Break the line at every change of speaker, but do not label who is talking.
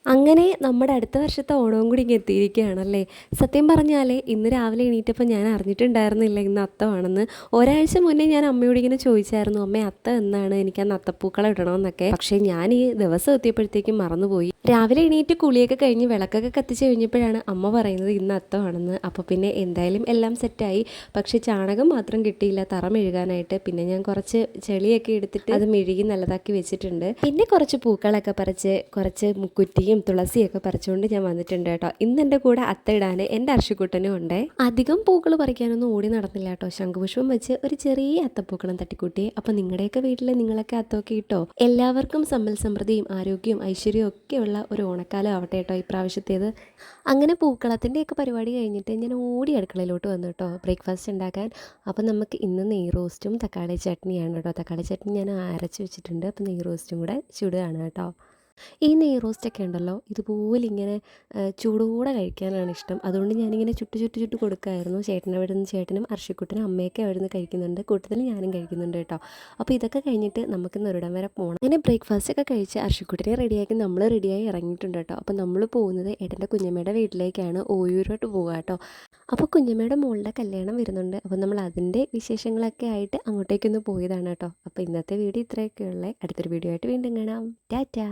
അങ്ങനെ നമ്മുടെ അടുത്ത വർഷത്തെ ഓണവും കൂടി ഇങ്ങ് എത്തിയിരിക്കുകയാണല്ലേ. സത്യം പറഞ്ഞാൽ ഇന്ന് രാവിലെ എണീറ്റപ്പോൾ ഞാൻ അറിഞ്ഞിട്ടുണ്ടായിരുന്നില്ല ഇന്ന് അത്തമാണെന്ന്. ഒരാഴ്ച മുന്നേ ഞാൻ അമ്മയോട് ഇങ്ങനെ ചോദിച്ചായിരുന്നു, അമ്മേ അത്തം എന്നാണ്, എനിക്ക് അന്ന് അത്തപ്പൂക്കളം ഇടണമെന്നൊക്കെ. പക്ഷേ ഞാൻ ഈ ദിവസം എത്തിയപ്പോഴത്തേക്കും മറന്നുപോയി. രാവിലെ എണീറ്റ് കുളിയൊക്കെ കഴിഞ്ഞ് വിളക്കൊക്കെ കത്തിച്ച് കഴിഞ്ഞപ്പോഴാണ് അമ്മ പറയുന്നത് ഇന്ന് അത്തമാണെന്ന്. അപ്പോൾ പിന്നെ എന്തായാലും എല്ലാം സെറ്റായി. പക്ഷേ ചാണകം മാത്രം കിട്ടിയില്ല തറ മെഴുകാനായിട്ട്. പിന്നെ ഞാൻ കുറച്ച് ചെളിയൊക്കെ എടുത്തിട്ട് അത് മെഴുകി നല്ലതാക്കി വെച്ചിട്ടുണ്ട്. പിന്നെ കുറച്ച് പൂക്കളൊക്കെ പറിച്ച് കുറച്ച് മുക്കുറ്റിയും തുളസിയൊക്കെ പറിച്ചുകൊണ്ട് ഞാൻ വന്നിട്ടുണ്ട് കേട്ടോ. ഇന്ന് എൻ്റെ കൂടെ അത്ത ഇടാൻ എൻ്റെ അർഷിക്കുട്ടനും ഉണ്ട്. അധികം പൂക്കൾ പറിക്കാനൊന്നും ഓടി നടന്നില്ല കേട്ടോ. ശംഖുപുഷ്പം വെച്ച് ഒരു ചെറിയ അത്തപ്പൂക്കളം തട്ടിക്കൂട്ടി. അപ്പം നിങ്ങളുടെയൊക്കെ വീട്ടിൽ നിങ്ങളൊക്കെ അത്തമൊക്കെ ഇട്ടോ? എല്ലാവർക്കും സമ്പൽ സമൃദ്ധിയും ആരോഗ്യവും ഐശ്വര്യവും ഒക്കെയുള്ള ഒരു ഓണക്കാലം ആവട്ടെ കേട്ടോ ഇപ്രാവശ്യത്തേത്. അങ്ങനെ പൂക്കളത്തിൻ്റെയൊക്കെ പരിപാടി കഴിഞ്ഞിട്ട് ഞാൻ ഓടി അടുക്കളയിലോട്ട് വന്നു കേട്ടോ ബ്രേക്ക്ഫാസ്റ്റ് ഉണ്ടാക്കാൻ. അപ്പം നമുക്ക് ഇന്ന് നെയ് റോസ്റ്റും തക്കാളി ചട്നിയാണ് കേട്ടോ. തക്കാളി ചട്നി ഞാൻ അരച്ച് വെച്ചിട്ടുണ്ട്. അപ്പം നെയ് റോസ്റ്റും കൂടെ ചുടുകയാണ് കേട്ടോ. ഈ നെയ് റോസ്റ്റൊക്കെ ഉണ്ടല്ലോ ഇതുപോലെ ഇങ്ങനെ ചൂടോടെ കഴിക്കാനാണ് ഇഷ്ടം. അതുകൊണ്ട് ഞാനിങ്ങനെ ചുട്ട് കൊടുക്കുമായിരുന്നു. അവിടെ നിന്ന് ചേട്ടനും അർഷിക്കുട്ടനും അമ്മയൊക്കെ അവിടെ നിന്ന് കഴിക്കുന്നുണ്ട്. കൂട്ടത്തിൽ ഞാനും കഴിക്കുന്നുണ്ട് കേട്ടോ. അപ്പോൾ ഇതൊക്കെ കഴിഞ്ഞിട്ട് നമുക്ക് ഒരിടം വരെ പോകണം. അങ്ങനെ ബ്രേക്ക്ഫാസ്റ്റൊക്കെ കഴിച്ച് അർഷിക്കുട്ടനെ റെഡിയാക്കി നമ്മൾ റെഡിയായി ഇറങ്ങിയിട്ടുണ്ട് കേട്ടോ. അപ്പോൾ നമ്മൾ പോകുന്നത് ഏട്ടൻ്റെ കുഞ്ഞമ്മയുടെ വീട്ടിലേക്കാണ്, ഓയൂരോട്ട് പോകുക കേട്ടോ. അപ്പോൾ കുഞ്ഞമ്മയുടെ മോളുടെ കല്യാണം വരുന്നുണ്ട്. അപ്പോൾ നമ്മൾ അതിൻ്റെ വിശേഷങ്ങളൊക്കെ ആയിട്ട് അങ്ങോട്ടേക്കൊന്ന് പോയതാണ് കേട്ടോ. അപ്പോൾ ഇന്നത്തെ വീഡിയോ ഇത്രയൊക്കെയുള്ളേ. അടുത്തൊരു വീഡിയോ ആയിട്ട് വീണ്ടും കാണാം. ടാറ്റാ.